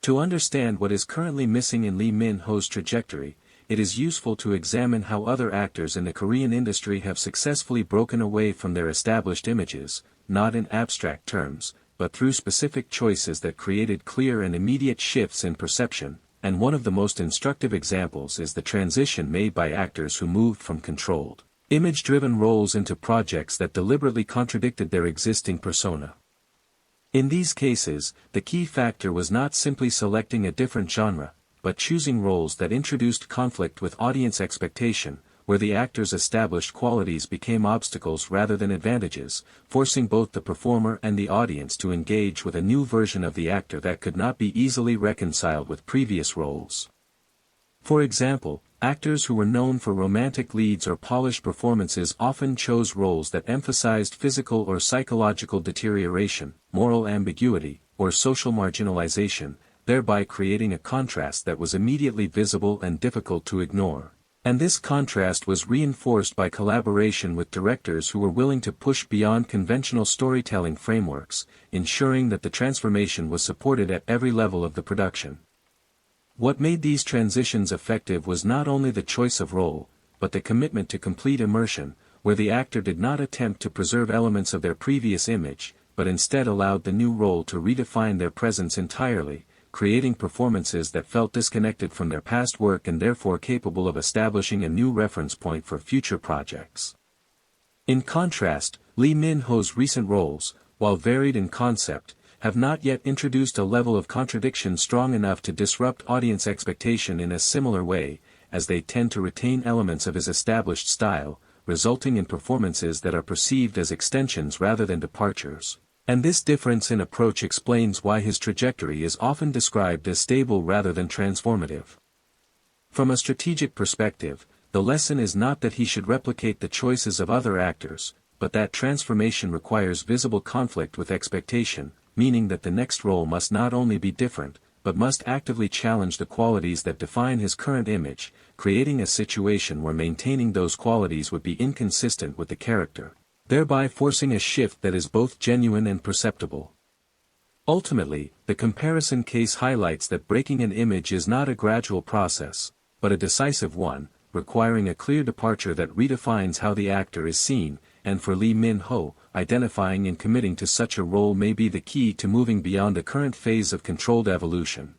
To understand what is currently missing in Lee Min-ho's trajectory, it is useful to examine how other actors in the Korean industry have successfully broken away from their established images, not in abstract terms, but through specific choices that created clear and immediate shifts in perception, and one of the most instructive examples is the transition made by actors who moved from controlled, image-driven roles into projects that deliberately contradicted their existing persona. In these cases, the key factor was not simply selecting a different genre, but choosing roles that introduced conflict with audience expectation, where the actor's established qualities became obstacles rather than advantages, forcing both the performer and the audience to engage with a new version of the actor that could not be easily reconciled with previous roles. For example, actors who were known for romantic leads or polished performances often chose roles that emphasized physical or psychological deterioration, moral ambiguity, or social marginalization, thereby creating a contrast that was immediately visible and difficult to ignore. And this contrast was reinforced by collaboration with directors who were willing to push beyond conventional storytelling frameworks, ensuring that the transformation was supported at every level of the production. What made these transitions effective was not only the choice of role, but the commitment to complete immersion, where the actor did not attempt to preserve elements of their previous image, but instead allowed the new role to redefine their presence entirely, creating performances that felt disconnected from their past work and therefore capable of establishing a new reference point for future projects. In contrast, Lee Min-ho's recent roles, while varied in concept, have not yet introduced a level of contradiction strong enough to disrupt audience expectation in a similar way, as they tend to retain elements of his established style, resulting in performances that are perceived as extensions rather than departures. And this difference in approach explains why his trajectory is often described as stable rather than transformative. From a strategic perspective, the lesson is not that he should replicate the choices of other actors, but that transformation requires visible conflict with expectation, meaning that the next role must not only be different, but must actively challenge the qualities that define his current image, creating a situation where maintaining those qualities would be inconsistent with the character, thereby forcing a shift that is both genuine and perceptible. Ultimately, the comparison case highlights that breaking an image is not a gradual process, but a decisive one, requiring a clear departure that redefines how the actor is seen, and for Lee Min-ho, identifying and committing to such a role may be the key to moving beyond the current phase of controlled evolution.